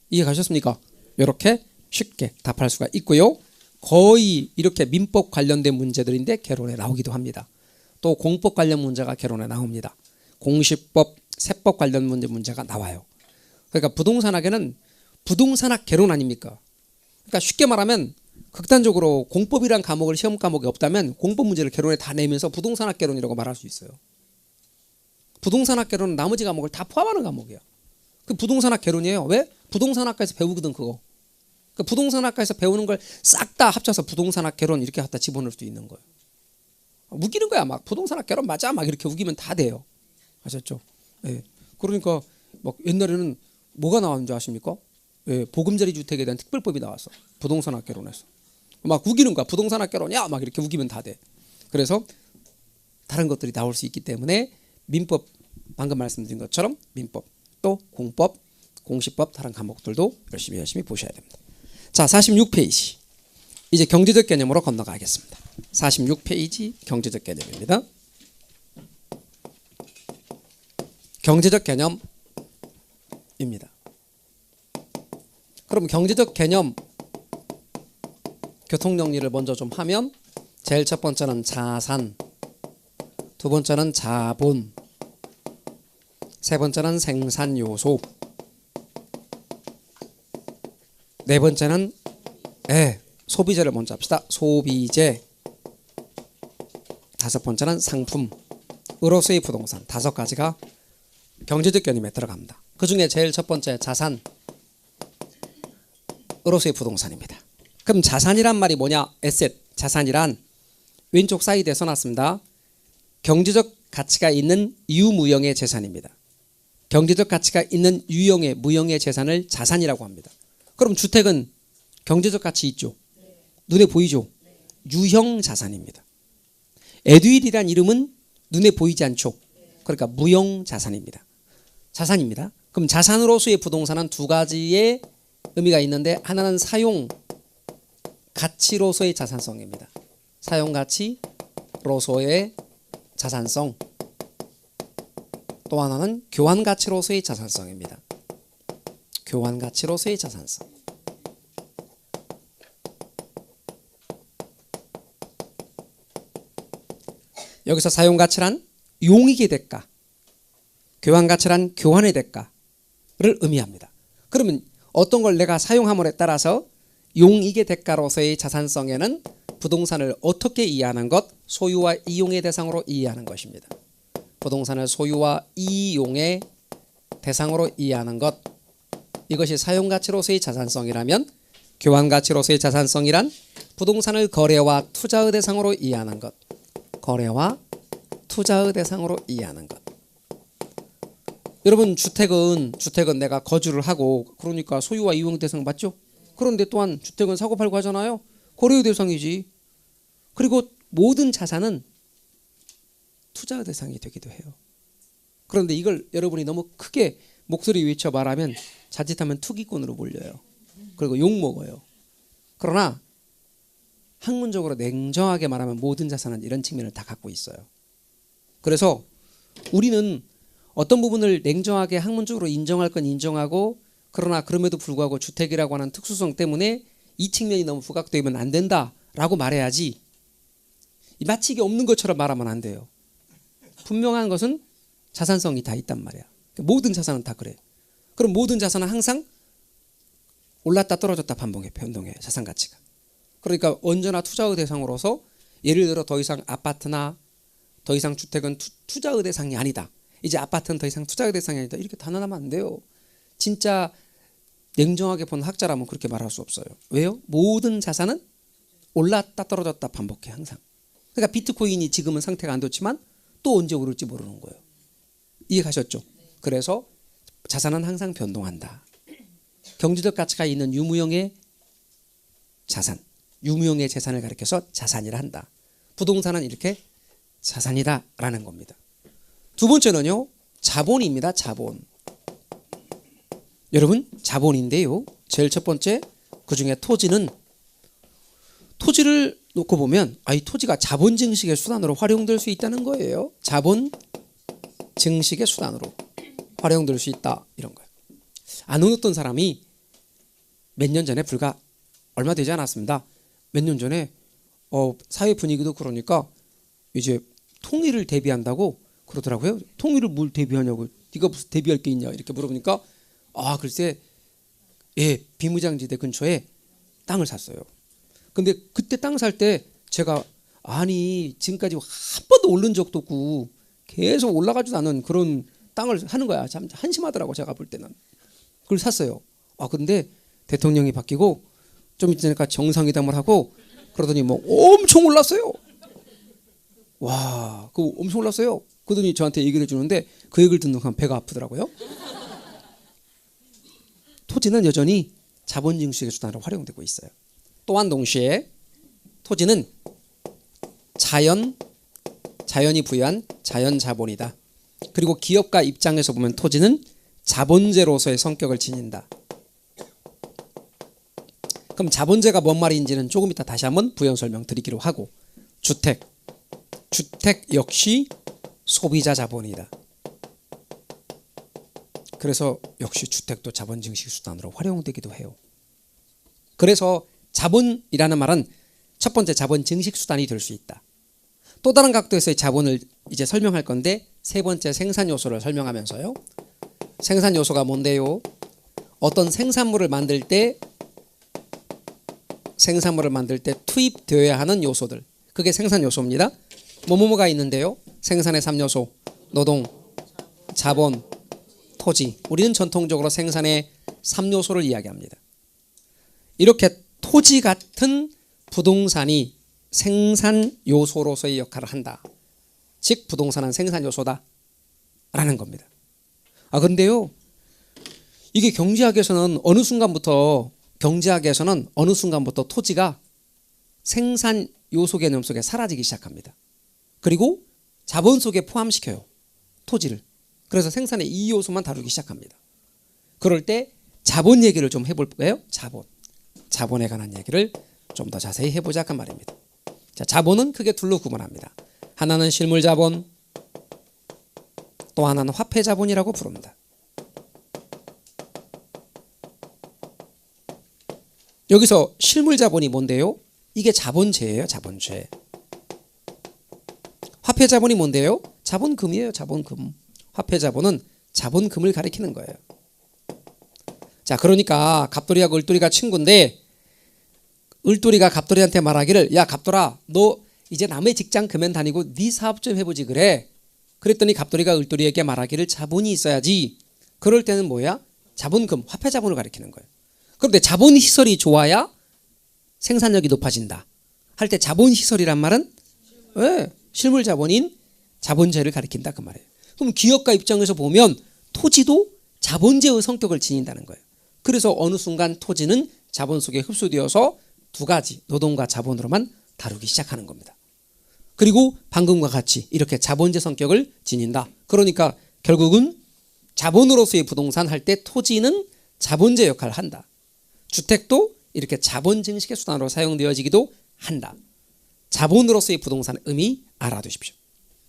이해 가셨습니까? 이렇게 쉽게 답할 수가 있고요. 거의 이렇게 민법 관련된 문제들인데 개론에 나오기도 합니다. 또 공법 관련 문제가 개론에 나옵니다. 공시법, 세법 관련 문제가 나와요. 그러니까 부동산학에는 부동산학 개론 아닙니까? 그러니까 쉽게 말하면 극단적으로 공법이란 과목을 시험 과목이 없다면 공법 문제를 개론에 다 내면서 부동산학 개론이라고 말할 수 있어요. 부동산학 개론은 나머지 과목을 다 포함하는 과목이야. 그 부동산학 개론이에요. 왜? 부동산학과에서 배우거든 그거. 그 부동산학과에서 배우는 걸 싹 다 합쳐서 부동산학 개론 이렇게 갖다 집어넣을 수 있는 거예요. 우기는 거야. 막 부동산학 개론 맞아 막 이렇게 우기면 다 돼요. 아셨죠? 예. 그러니까 막 옛날에는 뭐가 나왔는 줄 아십니까? 예. 보금자리 주택에 대한 특별법이 나왔어. 부동산학 개론에서. 막 우기는 거야. 부동산학 개론이야 막 이렇게 우기면 다 돼. 그래서 다른 것들이 나올 수 있기 때문에 민법, 방금 말씀드린 것처럼 민법, 또 공법, 공시법 다른 과목들도 열심히 보셔야 됩니다. 자, 46페이지. 이제 경제적 개념으로 건너가겠습니다. 46페이지 경제적 개념입니다. 경제적 개념입니다. 그럼 경제적 개념 교통 정리를 먼저 좀 하면 제일 첫 번째는 자산, 두 번째는 자본, 세 번째는 생산 요소, 네 번째는 소비재를 먼저 합시다. 소비재, 다섯 번째는 상품으로서의 부동산. 다섯 가지가 경제적 개념에 들어갑니다. 그 중에 제일 첫 번째 자산으로서의 부동산입니다. 그럼 자산이란 말이 뭐냐? 에셋, 자산이란 왼쪽 사이드에 써놨습니다. 경제적 가치가 있는 유무형의 재산입니다. 경제적 가치가 있는 유형의 무형의 재산을 자산이라고 합니다. 그럼 주택은 경제적 가치 있죠? 눈에 보이죠? 유형 자산입니다. 에듀윌이란 이름은 눈에 보이지 않죠? 그러니까 무형 자산입니다. 자산입니다. 그럼 자산으로서의 부동산은 두 가지의 의미가 있는데 하나는 사용 가치로서의 자산성입니다. 사용 가치로서의 자산성. 또 하나는 교환 가치로서의 자산성입니다. 교환 가치로서의 자산성. 여기서 사용 가치란 용익의 대가, 교환 가치란 교환의 대가를 의미합니다. 그러면 어떤 걸 내가 사용함에 따라서 용익의 대가로서의 자산성에는 부동산을 어떻게 이해하는 것? 소유와 이용의 대상으로 이해하는 것입니다. 부동산을 소유와 이용의 대상으로 이해하는 것. 이것이 사용가치로서의 자산성이라면 교환가치로서의 자산성이란 부동산을 거래와 투자의 대상으로 이해하는 것. 거래와 투자의 대상으로 이해하는 것. 여러분 주택은 내가 거주를 하고 그러니까 소유와 이용 대상 맞죠? 그런데 또한 주택은 사고 팔고 하잖아요. 거래의 대상이지. 그리고 모든 자산은 투자의 대상이 되기도 해요. 그런데 이걸 여러분이 너무 크게 목소리 외쳐 말하면 자칫하면 투기꾼으로 몰려요. 그리고 욕먹어요. 그러나 학문적으로 냉정하게 말하면 모든 자산은 이런 측면을 다 갖고 있어요. 그래서 우리는 어떤 부분을 냉정하게 학문적으로 인정할 건 인정하고 그러나 그럼에도 불구하고 주택이라고 하는 특수성 때문에 이 측면이 너무 부각되면 안 된다라고 말해야지 마치 이게 없는 것처럼 말하면 안 돼요. 분명한 것은 자산성이 다 있단 말이야. 모든 자산은 다 그래. 그럼 모든 자산은 항상 올랐다 떨어졌다 변동해 자산 가치가. 그러니까 언제나 투자의 대상으로서 예를 들어 더 이상 아파트나 더 이상 주택은 투자의 대상이 아니다. 이제 아파트는 더 이상 투자의 대상이 아니다. 이렇게 단언하면 안 돼요. 진짜 냉정하게 본 학자라면 그렇게 말할 수 없어요. 왜요? 모든 자산은 올랐다 떨어졌다 반복해 항상. 그러니까 비트코인이 지금은 상태가 안 좋지만 또 언제 오를지 모르는 거예요. 이해 가셨죠? 그래서 자산은 항상 변동한다. 경제적 가치가 있는 유무형의 자산, 유무형의 재산을 가리켜서 자산이라 한다. 부동산은 이렇게 자산이다라는 겁니다. 두 번째는요, 자본입니다. 자본. 여러분, 자본인데요. 제일 첫 번째, 그 중에 토지는 토지를 놓고 보면 이 토지가 자본 증식의 수단으로 활용될 수 있다는 거예요. 자본 증식의 수단으로 활용될 수 있다 이런 거예요. 아는 어떤 사람이 몇 년 전에 불과 얼마 되지 않았습니다. 몇 년 전에 사회 분위기도 그러니까 이제 통일을 대비한다고 그러더라고요. 통일을 뭘 대비하냐고. 네가 무슨 대비할 게 있냐 이렇게 물어보니까 글쎄 비무장지대 근처에 땅을 샀어요. 근데 그때 땅 살 때 제가 지금까지 한 번도 오른 적도 없고 계속 올라가지도 않은 그런 땅을 하는 거야. 참 한심하더라고 제가 볼 때는. 그걸 샀어요. 근데 대통령이 바뀌고 좀 있으니까 정상회담을 하고 그러더니 뭐 엄청 올랐어요. 와, 그거 엄청 올랐어요. 그러더니 저한테 얘기를 해주는데 그 얘기를 듣는 순간 배가 아프더라고요. 토지는 여전히 자본 증식의 수단으로 활용되고 있어요. 또한 동시에 토지는 자연이 부여한 자연 자본이다. 그리고 기업가 입장에서 보면 토지는 자본재로서의 성격을 지닌다. 그럼 자본재가 뭔 말인지는 조금 이따 다시 한번 부연 설명드리기로 하고, 주택 역시 소비자 자본이다. 그래서 역시 주택도 자본 증식 수단으로 활용되기도 해요. 그래서 자본이라는 말은 첫 번째 자본 증식 수단이 될 수 있다. 또 다른 각도에서의 자본을 이제 설명할 건데, 세 번째 생산 요소를 설명하면서요. 생산 요소가 뭔데요? 어떤 생산물을 만들 때 투입되어야 하는 요소들, 그게 생산 요소입니다. 뭐뭐가 있는데요? 생산의 3요소, 노동, 자본, 토지. 우리는 전통적으로 생산의 3요소를 이야기합니다. 이렇게 토지 같은 부동산이 생산 요소로서의 역할을 한다. 즉 부동산은 생산 요소다 라는 겁니다. 근데요, 이게 경제학에서는 어느 순간부터 토지가 생산 요소 개념 속에 사라지기 시작합니다. 그리고 자본 속에 포함시켜요, 토지를. 그래서 생산의 이 요소만 다루기 시작합니다. 그럴 때 자본 얘기를 좀 해볼까요? 자본에 관한 얘기를 좀 더 자세히 해보자 그 말입니다. 자, 자본은 크게 둘로 구분합니다. 하나는 실물 자본, 또 하나는 화폐 자본이라고 부릅니다. 여기서 실물 자본이 뭔데요? 이게 자본재예요, 자본재. 화폐 자본이 뭔데요? 자본금이에요, 자본금. 화폐 자본은 자본금을 가리키는 거예요. 자, 그러니까 갑돌이하고 을돌이가 친구인데, 을돌이가 갑돌이한테 말하기를, 야 갑돌아, 너 이제 남의 직장 그만 다니고 네 사업 좀 해보지 그래. 그랬더니 갑돌이가 을돌이에게 말하기를, 자본이 있어야지. 그럴 때는 뭐야? 자본금, 화폐 자본을 가리키는 거예요. 그런데 자본 시설이 좋아야 생산력이 높아진다 할 때 자본 시설이란 말은 실물 자본인 자본재를 가리킨다 그 말이에요. 그럼 기업가 입장에서 보면 토지도 자본재의 성격을 지닌다는 거예요. 그래서 어느 순간 토지는 자본 속에 흡수되어서 두 가지, 노동과 자본으로만 다루기 시작하는 겁니다. 그리고 방금과 같이 이렇게 자본재 성격을 지닌다. 그러니까 결국은 자본으로서의 부동산 할 때 토지는 자본재 역할을 한다. 주택도 이렇게 자본 증식의 수단으로 사용되어지기도 한다. 자본으로서의 부동산 의미 알아두십시오.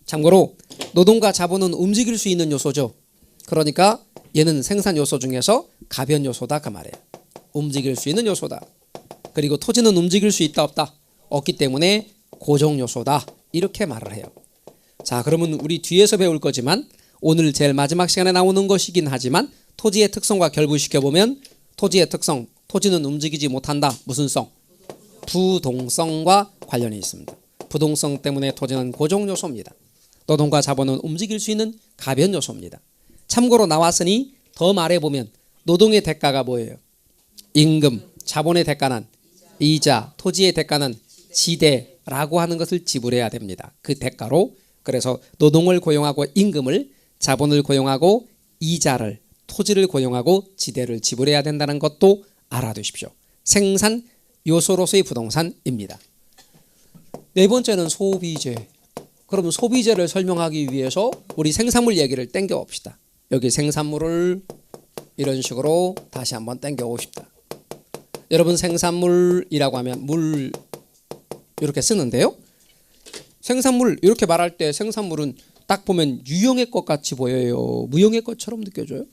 참고로 노동과 자본은 움직일 수 있는 요소죠. 그러니까 얘는 생산 요소 중에서 가변 요소다 그 말이에요. 움직일 수 있는 요소다. 그리고 토지는 움직일 수 있다 없다? 없기 때문에 고정 요소다 이렇게 말을 해요. 자, 그러면 우리 뒤에서 배울 거지만 오늘 제일 마지막 시간에 나오는 것이긴 하지만 토지의 특성과 결부시켜보면 토지의 특성, 토지는 움직이지 못한다. 무슨 성? 부동성과 관련이 있습니다. 부동성 때문에 토지는 고정 요소입니다. 노동과 자본은 움직일 수 있는 가변 요소입니다. 참고로 나왔으니 더 말해보면 노동의 대가가 뭐예요? 임금, 자본의 대가는 이자, 토지의 대가는 지대라고 하는 것을 지불해야 됩니다. 그 대가로. 그래서 노동을 고용하고 임금을, 자본을 고용하고 이자를, 토지를 고용하고 지대를 지불해야 된다는 것도 알아두십시오. 생산 요소로서의 부동산입니다. 네 번째는 소비재. 그럼 소비재를 설명하기 위해서 우리 생산물 얘기를 땡겨 봅시다. 여기 생산물을 이런 식으로 다시 한번 땡겨 봅시다. 여러분 생산물이라고 하면 물, 이렇게 쓰는데요. 생산물 이렇게 말할 때 생산물은 딱 보면 유형의 것 같이 보여요? 무형의 것처럼 느껴져요?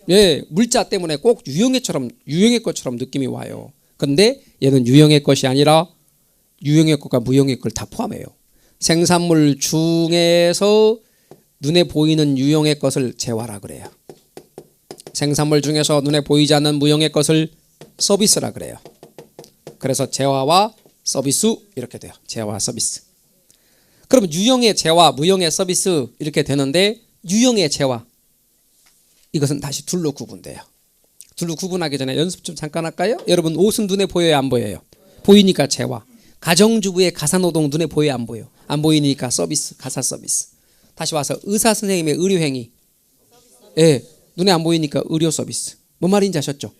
예, 물자 때문에 꼭 유형의 것처럼 느낌이 와요. 근데 얘는 유형의 것이 아니라 유형의 것과 무형의 걸 다 포함해요. 생산물 중에서 눈에 보이는 유형의 것을 재화라 그래요. 생산물 중에서 눈에 보이지 않는 무형의 것을 서비스라 그래요. 그래서 재화와 서비스 이렇게 돼요. 재화와 서비스. 그럼 유형의 재화, 무형의 서비스 이렇게 되는데 유형의 재화 이것은 다시 둘로 구분돼요. 둘로 구분하기 전에 연습 좀 잠깐 할까요? 여러분 옷은 눈에 보여요? 안 보여요? 보이니까 재화. 가정주부의 가사노동 눈에 보여요? 안 보여요? 안 보이니까 서비스, 가사 서비스. 다시 와서 의사 선생님의 의료행위. 예, 눈에 안 보이니까 의료 서비스. 뭔 말인지 아셨죠?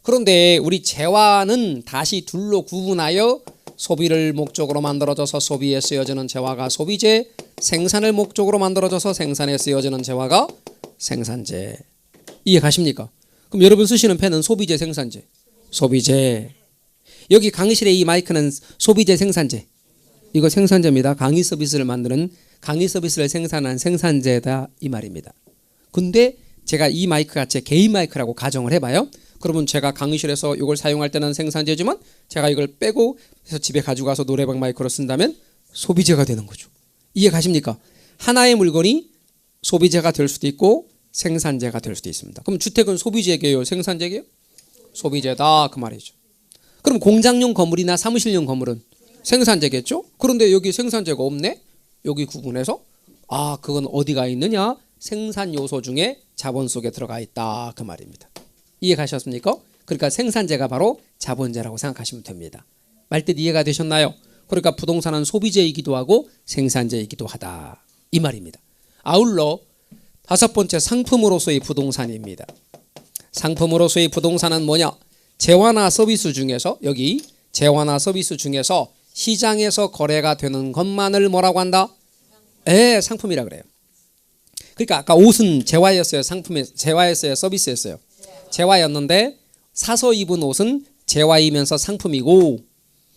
그런데 우리 재화는 다시 둘로 구분하여 소비를 목적으로 만들어져서 소비에 쓰여지는 재화가 소비재, 생산을 목적으로 만들어져서 생산에 쓰여지는 재화가 생산재. 이해 가십니까? 그럼 여러분 쓰시는 펜은 소비재, 생산재. 소비재. 여기 강의실의 이 마이크는 소비재, 생산재. 이거 생산재입니다. 강의 서비스를 만드는 강의 서비스를 생산한 생산재다 이 말입니다. 근데 제가 이 마이크가 제 개인 마이크라고 가정을 해봐요. 그러면 제가 강의실에서 이걸 사용할 때는 생산재지만 제가 이걸 빼고 해서 집에 가지고 가서 노래방 마이크로 쓴다면 소비재가 되는 거죠. 이해 가십니까? 하나의 물건이 소비재가 될 수도 있고 생산재가 될 수도 있습니다. 그럼 주택은 소비재게요? 생산재게요? 소비재다 그 말이죠. 그럼 공장용 건물이나 사무실용 건물은 생산재겠죠? 그런데 여기 생산재가 없네? 여기 구분해서 아 그건 어디가 있느냐? 생산 요소 중에 자본 속에 들어가 있다 그 말입니다. 이해 가셨습니까? 그러니까 생산재가 바로 자본재라고 생각하시면 됩니다. 말뜻 이해가 되셨나요? 그러니까 부동산은 소비재이기도 하고 생산재이기도 하다 이 말입니다. 아울러 다섯 번째 상품으로서의 부동산입니다. 상품으로서의 부동산은 뭐냐? 재화나 서비스 중에서 여기 재화나 서비스 중에서 시장에서 거래가 되는 것만을 뭐라고 한다? 예, 상품이라 그래요. 그러니까 아까 옷은 재화였어요? 재화였어요? 서비스였어요? 재화였는데 사서 입은 옷은 재화이면서 상품이고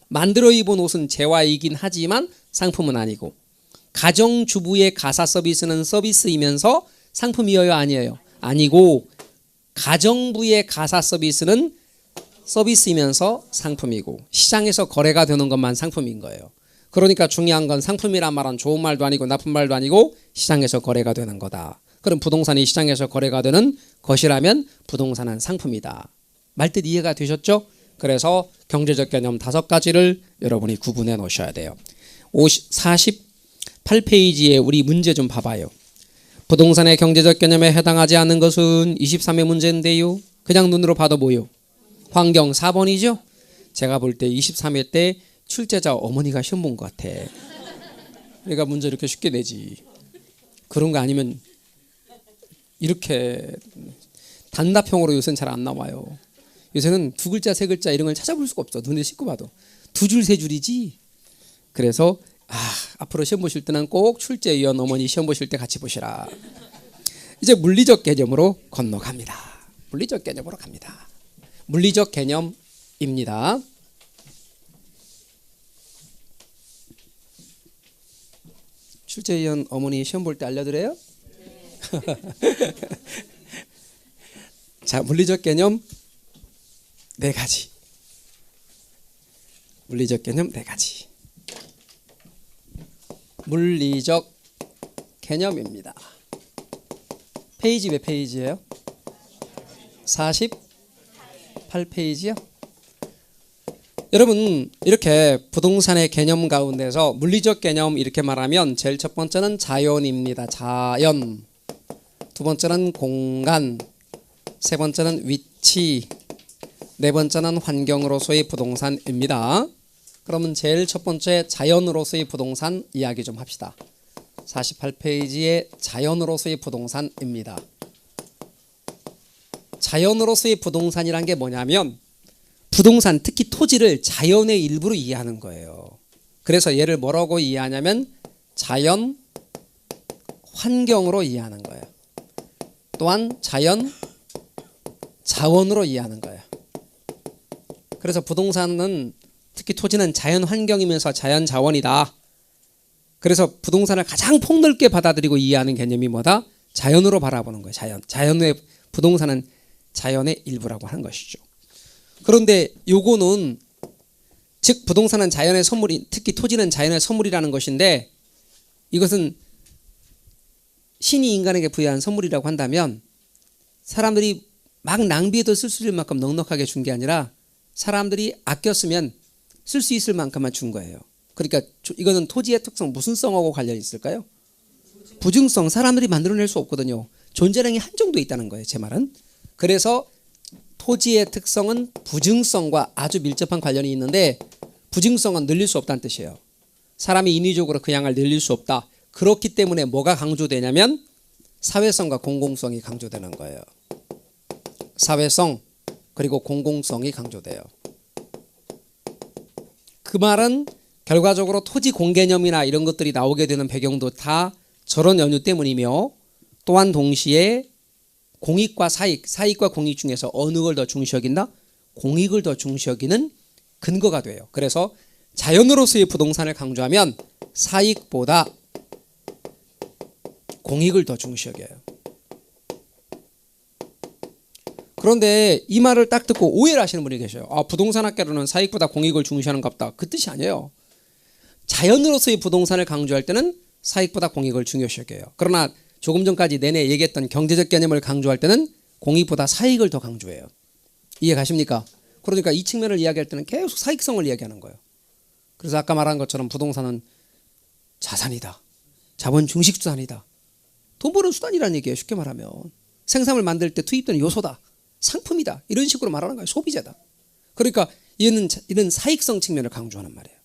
만들어 입은 옷은 재화이긴 하지만 상품은 아니고 가정주부의 가사 서비스는 서비스이면서 상품이어요? 아니에요? 아니고 가정부의 가사 서비스는 서비스이면서 상품이고 시장에서 거래가 되는 것만 상품인 거예요. 그러니까 중요한 건 상품이란 말은 좋은 말도 아니고 나쁜 말도 아니고 시장에서 거래가 되는 거다. 그럼 부동산이 시장에서 거래가 되는 것이라면 부동산은 상품이다. 말뜻 이해가 되셨죠? 그래서 경제적 개념 5가지를 여러분이 구분해 놓으셔야 돼요. 48페이지에 우리 문제 좀 봐봐요. 부동산의 경제적 개념에 해당하지 않는 것은 23의 문제인데요. 그냥 눈으로 봐도 뭐요? 환경 4번이죠? 제가 볼 때 23회 때 출제자 어머니가 시험 본 것 같아. 그러니까 문제 이렇게 쉽게 내지. 그런 거 아니면 이렇게 단답형으로 요새는 잘 안 나와요. 요새는 2글자 3글자 이런 걸 찾아볼 수가 없어. 눈에 씻고 봐도 2줄 3줄이지. 그래서 앞으로 시험 보실 때는 꼭 출제위원 어머니 시험 보실 때 같이 보시라. 이제 물리적 개념으로 건너갑니다. 물리적 개념으로 갑니다. 물리적 개념입니다. 출제위원 어머니 시험 볼 때 알려드려요? 자, 물리적 개념 4가지. 물리적 개념 4가지. 물리적 개념입니다. 페이지 몇 페이지예요? 48페이지요? 여러분 이렇게 부동산의 개념 가운데서 물리적 개념 이렇게 말하면 제일 첫 번째는 자연입니다. 자연. 두 번째는 공간. 세 번째는 위치. 네 번째는 환경으로서의 부동산입니다. 그러면 제일 첫 번째 자연으로서의 부동산 이야기 좀 합시다. 48페이지에 자연으로서의 부동산입니다. 자연으로서의 부동산이란 게 뭐냐면 부동산, 특히 토지를 자연의 일부로 이해하는 거예요. 그래서 얘를 뭐라고 이해하냐면 자연 환경으로 이해하는 거예요. 또한 자연 자원으로 이해하는 거예요. 그래서 부동산은 특히 토지는 자연 환경이면서 자연 자원이다. 그래서 부동산을 가장 폭넓게 받아들이고 이해하는 개념이 뭐다? 자연으로 바라보는 거예요. 자연. 자연의 부동산은 자연의 일부라고 하는 것이죠. 그런데 요거는 즉 부동산은 자연의 선물이, 특히 토지는 자연의 선물이라는 것인데, 이것은 신이 인간에게 부여한 선물이라고 한다면 사람들이 막 낭비해도 쓸 수 있을 만큼 넉넉하게 준 게 아니라 사람들이 아껴 쓰면 쓸 수 있을 만큼만 준 거예요. 그러니까 이거는 토지의 특성, 무슨 성하고 관련이 있을까요? 부증성. 사람들이 만들어낼 수 없거든요. 존재량이 한정돼 있다는 거예요, 제 말은. 그래서 토지의 특성은 부증성과 아주 밀접한 관련이 있는데, 부증성은 늘릴 수 없다는 뜻이에요. 사람이 인위적으로 그 양을 늘릴 수 없다. 그렇기 때문에 뭐가 강조되냐면 사회성과 공공성이 강조되는 거예요. 사회성 그리고 공공성이 강조돼요. 그 말은 결과적으로 토지 공개념이나 이런 것들이 나오게 되는 배경도 다 저런 연유 때문이며, 또한 동시에 공익과 사익, 사익과 공익 중에서 어느 걸 더 중시 여긴다? 공익을 더 중시 여기는 근거가 돼요. 그래서 자연으로서의 부동산을 강조하면 사익보다 공익을 더 중시 여겨요. 그런데 이 말을 딱 듣고 오해를 하시는 분이 계셔요. 아, 부동산 학계로는 사익보다 공익을 중시하는가 보다. 그 뜻이 아니에요. 자연으로서의 부동산을 강조할 때는 사익보다 공익을 중요시 여겨요. 그러나 조금 전까지 내내 얘기했던 경제적 개념을 강조할 때는 공익보다 사익을 더 강조해요. 이해 가십니까? 그러니까 이 측면을 이야기할 때는 계속 사익성을 이야기하는 거예요. 그래서 아까 말한 것처럼 부동산은 자산이다. 자본 중식 수단이다. 돈 버는 수단이라는 얘기예요. 쉽게 말하면. 생산을 만들 때 투입되는 요소다. 상품이다. 이런 식으로 말하는 거예요. 소비재다. 그러니까 이런 사익성 측면을 강조하는 말이에요.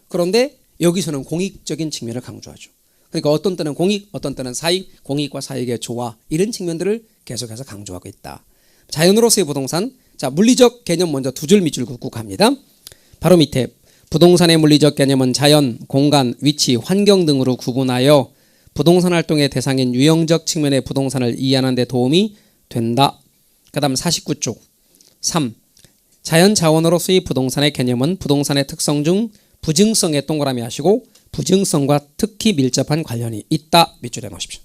그런데 여기서는 공익적인 측면을 강조하죠. 그러니까 어떤 때는 공익, 어떤 때는 사익, 공익과 사익의 조화, 이런 측면들을 계속해서 강조하고 있다. 자연으로서의 부동산. 자, 물리적 개념 먼저 두 줄 밑줄 긋고 갑니다. 바로 밑에 부동산의 물리적 개념은 자연, 공간, 위치, 환경 등으로 구분하여 부동산 활동의 대상인 유형적 측면의 부동산을 이해하는 데 도움이 된다. 그 다음 49쪽 3. 자연 자원으로서의 부동산의 개념은 부동산의 특성 중 부증성에 동그라미 하시고 부증성과 특히 밀접한 관련이 있다. 밑줄에 놓으십시오.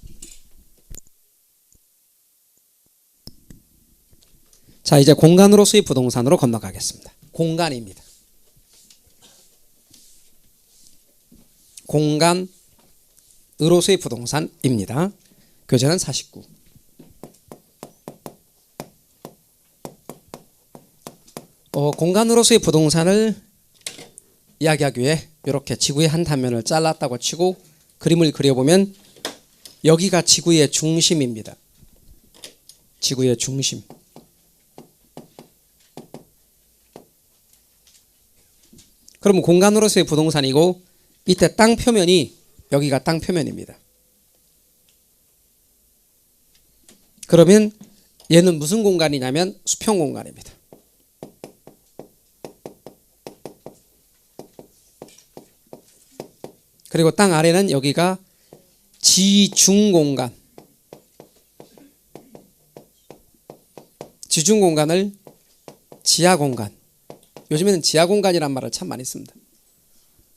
자, 이제 공간으로서의 부동산으로 건너가겠습니다. 공간입니다. 공간으로서의 부동산입니다. 교재는 49. 공간으로서의 부동산을 이야기하기 위해 이렇게 지구의 한 단면을 잘랐다고 치고 그림을 그려보면 여기가 지구의 중심입니다. 지구의 중심. 그러면 공간으로서의 부동산이고 밑에 땅 표면이 여기가 땅 표면입니다. 그러면 얘는 무슨 공간이냐면 수평 공간입니다. 그리고 땅 아래는 여기가 지중 공간. 지중 공간을 지하 공간. 요즘에는 지하 공간이란 말을 참 많이 씁니다.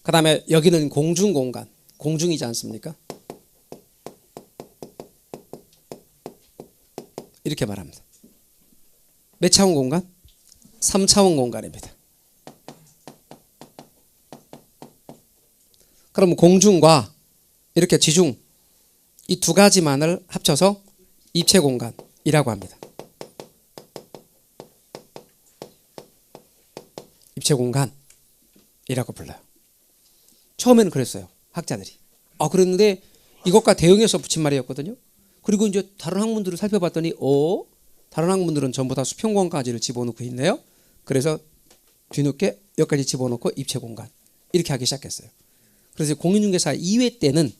그 다음에 여기는 공중 공간. 공중이지 않습니까? 이렇게 말합니다. 몇 차원 공간? 3차원 공간입니다. 그럼 공중과 이렇게 지중 이 두 가지만을 합쳐서 입체 공간이라고 합니다. 입체 공간이라고 불러요. 처음에는 그랬어요. 학자들이. 그랬는데 이것과 대응해서 붙인 말이었거든요. 그리고 이제 다른 학문들을 살펴봤더니 다른 학문들은 전부 다 수평 공간까지를 집어넣고 있네요. 그래서 뒤늦게 여기까지 집어넣고 입체 공간 이렇게 하기 시작했어요. 그래서 공인중개사 2회 때는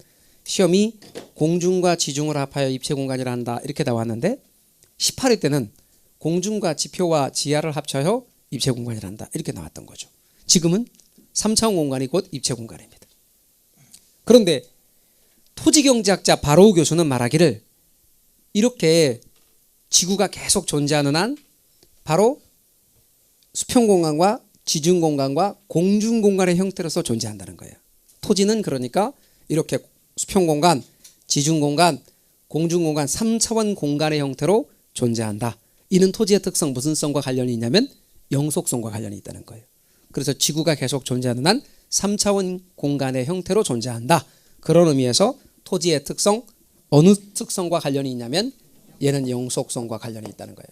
시험이 공중과 지중을 합하여 입체 공간이라 한다 이렇게 나왔는데 18회 때는 공중과 지표와 지하를 합쳐서 입체 공간이라 한다 이렇게 나왔던 거죠. 지금은 3차원 공간이 곧 입체 공간입니다. 그런데 토지경제학자 바로우 교수는 말하기를 이렇게 지구가 계속 존재하는 한 바로 수평 공간과 지중공간과 공중공간의 형태로서 존재한다는 거예요. 토지는 그러니까 이렇게 수평공간, 지중공간, 공중공간 3차원 공간의 형태로 존재한다. 이는 토지의 특성 무슨 성과 관련이 있냐면 영속성과 관련이 있다는 거예요. 그래서 지구가 계속 존재하는 한 3차원 공간의 형태로 존재한다. 그런 의미에서 토지의 특성, 어느 특성과 관련이 있냐면 얘는 영속성과 관련이 있다는 거예요.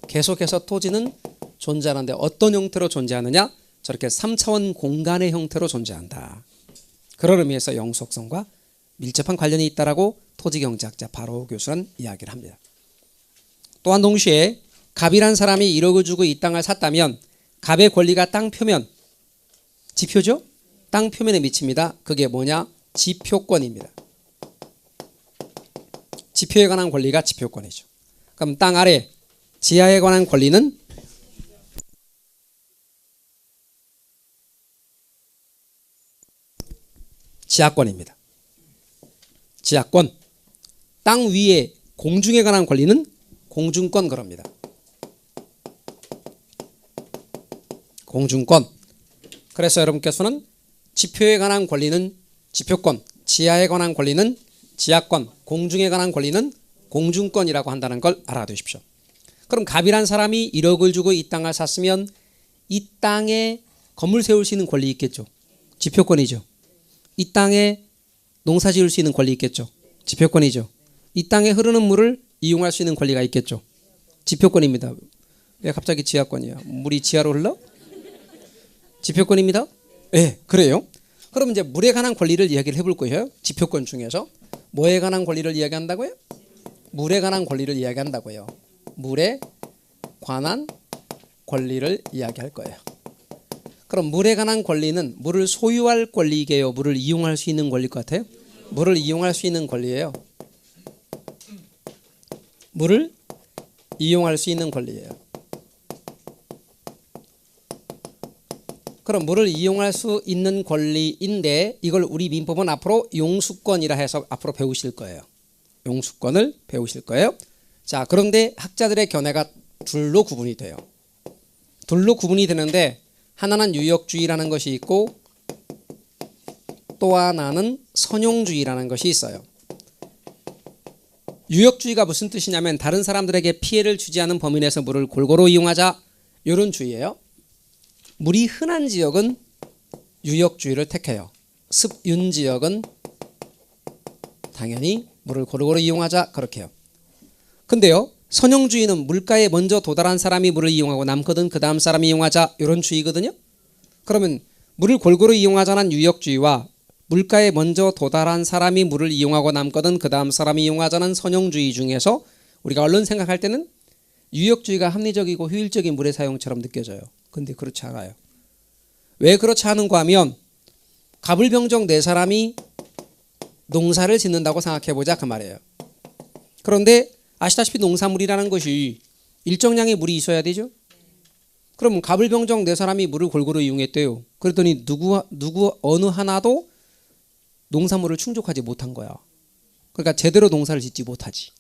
계속해서 토지는 존재하는데 어떤 형태로 존재하느냐? 저렇게 3차원 공간의 형태로 존재한다. 그런 의미에서 영속성과 밀접한 관련이 있다라고 토지경제학자 바로 교수는 이야기를 합니다. 또한 동시에 갑이란 사람이 1억을 주고 이 땅을 샀다면 갑의 권리가 땅 표면, 지표죠? 땅 표면에 미칩니다. 그게 뭐냐? 지표권입니다. 지표에 관한 권리가 지표권이죠. 그럼 땅 아래, 지하에 관한 권리는 지하권입니다. 지하권. 땅 위에 공중에 관한 권리는 공중권 그럽니다. 공중권. 그래서 여러분께서는 지표에 관한 권리는 지표권, 지하에 관한 권리는 지하권, 공중에 관한 권리는 공중권이라고 한다는 걸 알아두십시오. 그럼 갑이란 사람이 1억을 주고 이 땅을 샀으면 이 땅에 건물 세울 수 있는 권리 있겠죠. 지표권이죠. 이 땅에 농사 지을 수 있는 권리 있겠죠. 지표권이죠. 이 땅에 흐르는 물을 이용할 수 있는 권리가 있겠죠. 지표권입니다. 왜 갑자기 지하권이야? 물이 지하로 흘러? 지표권입니다. 네, 그래요. 그럼 이제 물에 관한 권리를 이야기를 해볼 거예요. 지표권 중에서 뭐에 관한 권리를 이야기한다고요? 물에 관한 권리를 이야기한다고요. 물에 관한 권리를 이야기할 거예요. 그럼 물에 관한 권리는 물을 소유할 권리이게요, 물을 이용할 수 있는 권리일 것 같아요? 물을 이용할 수 있는 권리예요. 물을 이용할 수 있는 권리예요. 그럼 물을 이용할 수 있는 권리인데 이걸 우리 민법은 앞으로 용수권이라 해서 앞으로 배우실 거예요. 용수권을 배우실 거예요. 자, 그런데 학자들의 견해가 둘로 구분이 돼요. 둘로 구분이 되는데 하나는 유역주의라는 것이 있고 또 하나는 선용주의라는 것이 있어요. 유역주의가 무슨 뜻이냐면 다른 사람들에게 피해를 주지 않은 범위 내에서 물을 골고루 이용하자, 이런 주의예요. 물이 흔한 지역은 유역주의를 택해요. 습윤 지역은 당연히 물을 고루고루 이용하자, 그렇게 해요. 근데요, 선용주의는 물가에 먼저 도달한 사람이 물을 이용하고 남거든 그 다음 사람이 이용하자, 이런 주의거든요. 그러면 물을 골고루 이용하자는 유역주의와 물가에 먼저 도달한 사람이 물을 이용하고 남거든 그 다음 사람이 이용하자는 선용주의 중에서 우리가 얼른 생각할 때는 유역주의가 합리적이고 효율적인 물의 사용처럼 느껴져요. 근데 그렇지 않아요. 왜 그렇지 않은가 하면 갑을병정 네 사람이 농사를 짓는다고 생각해보자, 그 말이에요. 그런데 아시다시피 농사물이라는 것이 일정량의 물이 있어야 되죠. 그럼 갑을병정 네 사람이 물을 골고루 이용했대요. 그랬더니 누구 어느 하나도 농사물을 충족하지 못한 거야. 그러니까 제대로 농사를 짓지 못하지.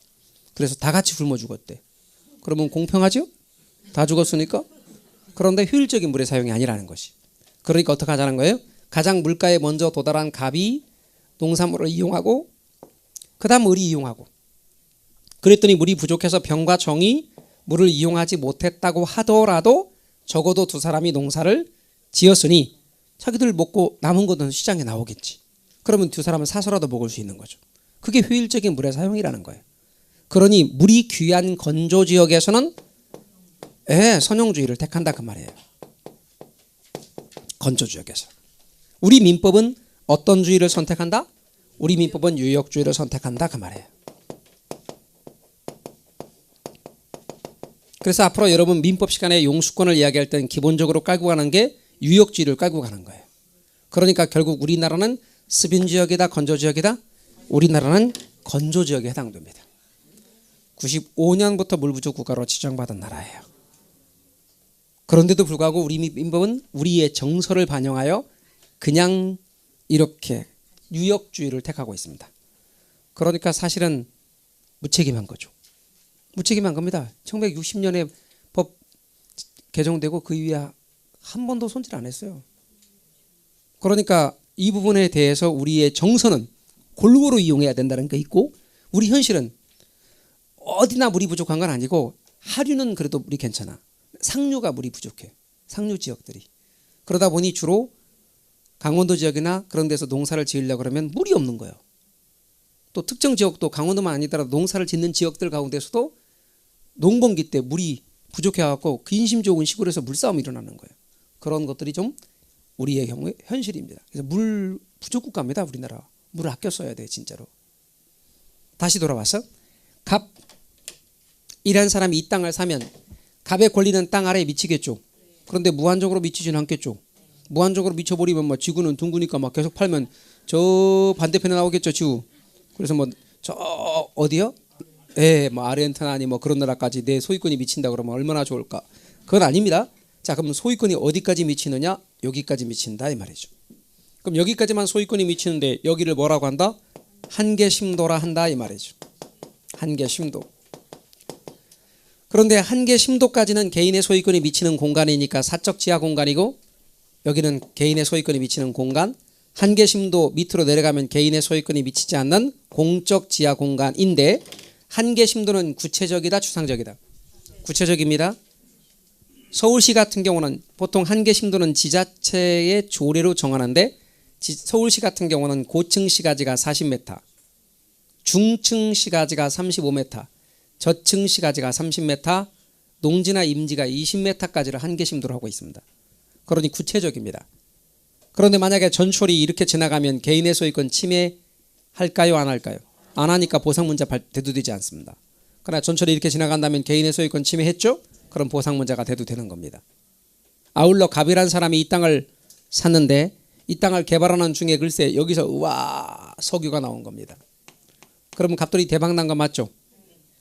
그래서 다 같이 굶어 죽었대. 그러면 공평하죠? 다 죽었으니까. 그런데 효율적인 물의 사용이 아니라는 것이. 그러니까 어떻게 하자는 거예요? 가장 물가에 먼저 도달한 갑이 농산물을 이용하고 그 다음 을이 이용하고, 그랬더니 물이 부족해서 병과 정이 물을 이용하지 못했다고 하더라도 적어도 두 사람이 농사를 지었으니 자기들 먹고 남은 것은 시장에 나오겠지. 그러면 두 사람은 사서라도 먹을 수 있는 거죠. 그게 효율적인 물의 사용이라는 거예요. 그러니 물이 귀한 건조 지역에서는 선용주의를 택한다, 그 말이에요. 건조 지역에서. 우리 민법은 어떤 주의를 선택한다? 우리 민법은 유역주의를 선택한다, 그 말이에요. 그래서 앞으로 여러분 민법 시간에 용수권을 이야기할 때는 기본적으로 깔고 가는 게 유역주의를 깔고 가는 거예요. 그러니까 결국 우리나라는 습인 지역이다, 건조 지역이다? 우리나라는 건조 지역에 해당됩니다. 95년부터 물 부족 국가로 지정받은 나라예요. 그런데도 불구하고 우리 민법은 우리의 정서를 반영하여 그냥 이렇게 유역주의를 택하고 있습니다. 그러니까 사실은 무책임한 거죠. 무책임한 겁니다. 1960년에 법 개정되고 그 이후에 한 번도 손질 안 했어요. 그러니까 이 부분에 대해서 우리의 정서는 골고루 이용해야 된다는 게 있고, 우리 현실은 어디나 물이 부족한 건 아니고 하류는 그래도 물이 괜찮아. 상류가 물이 부족해. 상류 지역들이. 그러다 보니 주로 강원도 지역이나 그런 데서 농사를 지으려고 그러면 물이 없는 거예요. 또 특정 지역도 강원도만 아니더라도 농사를 짓는 지역들 가운데서도 농번기 때 물이 부족해갖고 근심 좋은 시골에서 물싸움이 일어나는 거예요. 그런 것들이 좀 우리의 경우에 현실입니다. 그래서 물 부족 국가입니다. 우리나라. 물을 아껴 써야 돼 진짜로. 다시 돌아와서 갑이란 사람이 이 땅을 사면 갑의 권리는 땅 아래에 미치겠죠. 그런데 무한적으로 미치지는 않겠죠. 무한적으로 미쳐버리면 뭐 지구는 둥그니까 막 계속 팔면 저 반대편에 나오겠죠. 지구. 그래서 뭐 저 어디요? 예, 뭐 아르헨티나니 뭐 그런 나라까지 내 소유권이 미친다 그러면 얼마나 좋을까? 그건 아닙니다. 자, 그럼 소유권이 어디까지 미치느냐? 여기까지 미친다 이 말이죠. 그럼 여기까지만 소유권이 미치는데 여기를 뭐라고 한다? 한계심도라 한다 이 말이죠. 한계심도. 그런데 한계심도까지는 개인의 소유권이 미치는 공간이니까 사적 지하 공간이고, 여기는 개인의 소유권이 미치는 공간, 한계심도 밑으로 내려가면 개인의 소유권이 미치지 않는 공적 지하 공간인데, 한계심도는 구체적이다 추상적이다? 구체적입니다. 서울시 같은 경우는 보통 한계심도는 지자체의 조례로 정하는데, 서울시 같은 경우는 고층 시가지가 40m, 중층 시가지가 35m, 저층 시가지가 30m, 농지나 임지가 20m까지를 한계심도로 하고 있습니다. 그러니 구체적입니다. 그런데 만약에 전철이 이렇게 지나가면 개인의 소유권 침해할까요? 안 할까요? 안 하니까 보상 문제 대두되지 않습니다. 그러나 전철이 이렇게 지나간다면 개인의 소유권 침해했죠? 그럼 보상 문제가 대두되는 겁니다. 아울러 갑이란 사람이 이 땅을 샀는데 이 땅을 개발하는 중에 글쎄 여기서 우와 석유가 나온 겁니다. 그러면 갑돌이 대박 난 거 맞죠?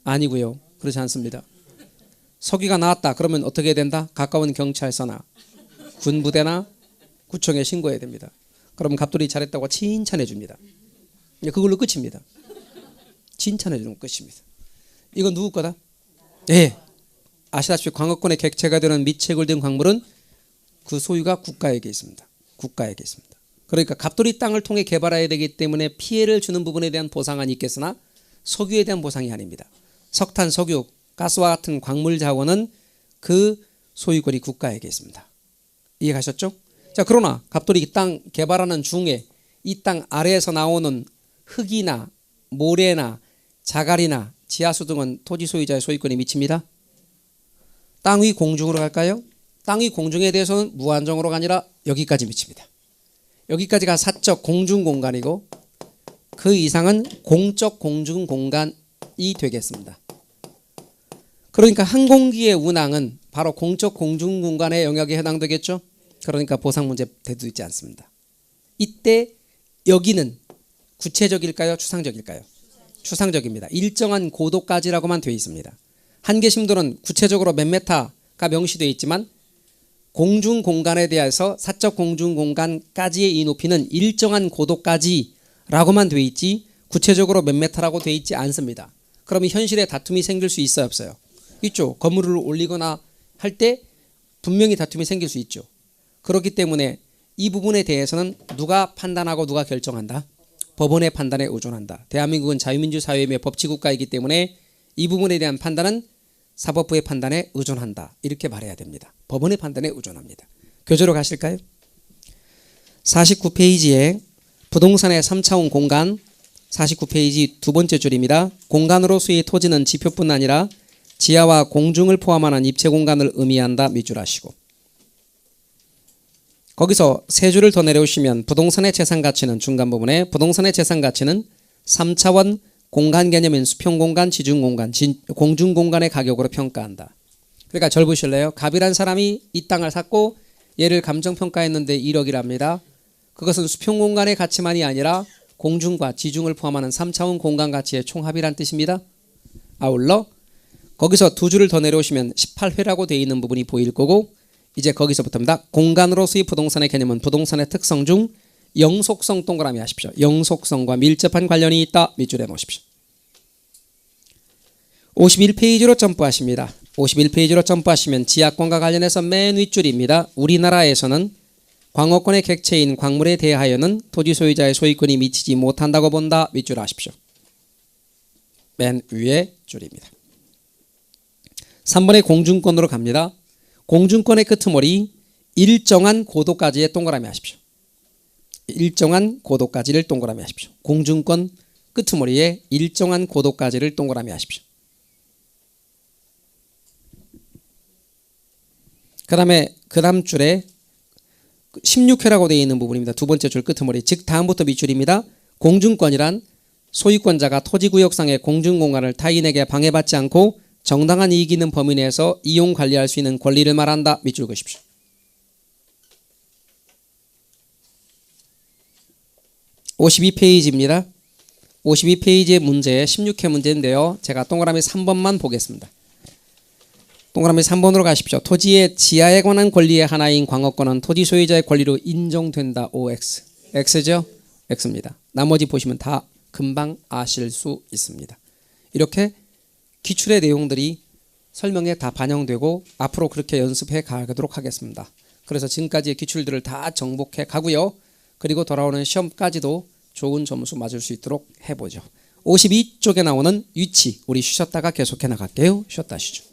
아니고요. 그렇지 않습니다. 석유가 나왔다. 그러면 어떻게 해야 된다? 가까운 경찰서나 군부대나 구청에 신고해야 됩니다. 그러면 갑돌이 잘했다고 칭찬해 줍니다. 그걸로 끝입니다. 칭찬해 주는 끝입니다. 이건 누구 거다? 예. 아시다시피 광업권의 객체가 되는 미채굴 등 광물은 그 소유가 국가에게 있습니다. 국가에게 있습니다. 그러니까 갑돌이 땅을 통해 개발해야 되기 때문에 피해를 주는 부분에 대한 보상은 있겠으나 석유에 대한 보상이 아닙니다. 석탄, 석유, 가스와 같은 광물 자원은 그 소유권이 국가에게 있습니다. 이해가셨죠? 자, 그러나 갑돌이 이 땅 개발하는 중에 이 땅 아래에서 나오는 흙이나 모래나 자갈이나 지하수 등은 토지 소유자의 소유권에 미칩니다. 땅 위 공중으로 갈까요? 땅 위 공중에 대해서는 무한정으로가 아니라 여기까지 미칩니다. 여기까지가 사적 공중 공간이고 그 이상은 공적 공중 공간이 되겠습니다. 그러니까 항공기의 운항은 바로 공적 공중 공간의 영역에 해당되겠죠. 그러니까 보상 문제 대두되지 않습니다. 이때 여기는 구체적일까요? 추상적일까요? 추상적입니다. 일정한 고도까지라고만 되어 있습니다. 한계심도는 구체적으로 몇 메타가 명시되어 있지만 공중 공간에 대해서 사적 공중 공간까지의 이 높이는 일정한 고도까지라고만 되어 있지 구체적으로 몇 메타라고 되어 있지 않습니다. 그러면 현실에 다툼이 생길 수 있어요, 없어요? 있죠. 건물을 올리거나 할 때 분명히 다툼이 생길 수 있죠. 그렇기 때문에 이 부분에 대해서는 누가 판단하고 누가 결정한다? 법원의 판단에 의존한다. 대한민국은 자유민주 사회의 법치국가이기 때문에 이 부분에 대한 판단은 사법부의 판단에 의존한다. 이렇게 말해야 됩니다. 법원의 판단에 의존합니다. 교재로 가실까요? 49페이지에 부동산의 3차원 공간, 49페이지 두 번째 줄입니다. 공간으로서의 토지는 지표뿐 아니라 지하와 공중을 포함하는 입체 공간을 의미한다. 밑줄 하시고. 거기서 세 줄을 더 내려오시면 부동산의 재산 가치는 중간 부분에 부동산의 재산 가치는 3차원 공간 개념인 수평 공간, 지중 공간, 공중 공간의 가격으로 평가한다. 그러니까 절 보실래요? 갑이란 사람이 이 땅을 샀고 얘를 감정 평가했는데 1억이랍니다. 그것은 수평 공간의 가치만이 아니라 공중과 지중을 포함하는 3차원 공간 가치의 총합이란 뜻입니다. 아울러 거기서 두 줄을 더 내려오시면 18회라고 되어 있는 부분이 보일 거고 이제 거기서부터입니다. 공간으로서의 부동산의 개념은 부동산의 특성 중 영속성 동그라미 하십시오. 영속성과 밀접한 관련이 있다. 밑줄에 놓으십시오. 51페이지로 점프하십니다. 51페이지로 점프하시면 지하권과 관련해서 맨 윗줄입니다. 우리나라에서는 광어권의 객체인 광물에 대하여는 토지 소유자의 소유권이 미치지 못한다고 본다. 윗줄 아십시오. 맨 위에 줄입니다. 3번의 공중권으로 갑니다. 공중권의 끄트머리 일정한 고도까지의 동그라미 하십시오. 일정한 고도까지를 동그라미 하십시오. 공중권 끄트머리에 일정한 고도까지를 동그라미 하십시오. 그 다음 줄에 16회라고 되어 있는 부분입니다. 두 번째 줄 끄트머리, 즉 다음부터 밑줄입니다. 공중권이란 소유권자가 토지구역상의 공중공간을 타인에게 방해받지 않고 정당한 이익 있는 범위 내에서 이용 관리할 수 있는 권리를 말한다. 밑줄 그십시오. (52페이지입니다) 52페이지의 문제 16회 문제인데요. 제가 동그라미 3번만 보겠습니다. 동그라미 3번으로 가십시오. 토지의 지하에 관한 권리의 하나인 광어권은 토지 소유자의 권리로 인정된다. OX. X죠? X입니다. 나머지 보시면 다 금방 아실 수 있습니다. 이렇게 기출의 내용들이 설명에 다 반영되고 앞으로 그렇게 연습해 가도록 하겠습니다. 그래서 지금까지의 기출들을 다 정복해 가고요. 그리고 돌아오는 시험까지도 좋은 점수 맞을 수 있도록 해보죠. 52쪽에 나오는 위치 우리 쉬셨다가 계속해 나갈게요. 쉬었다 쉬죠.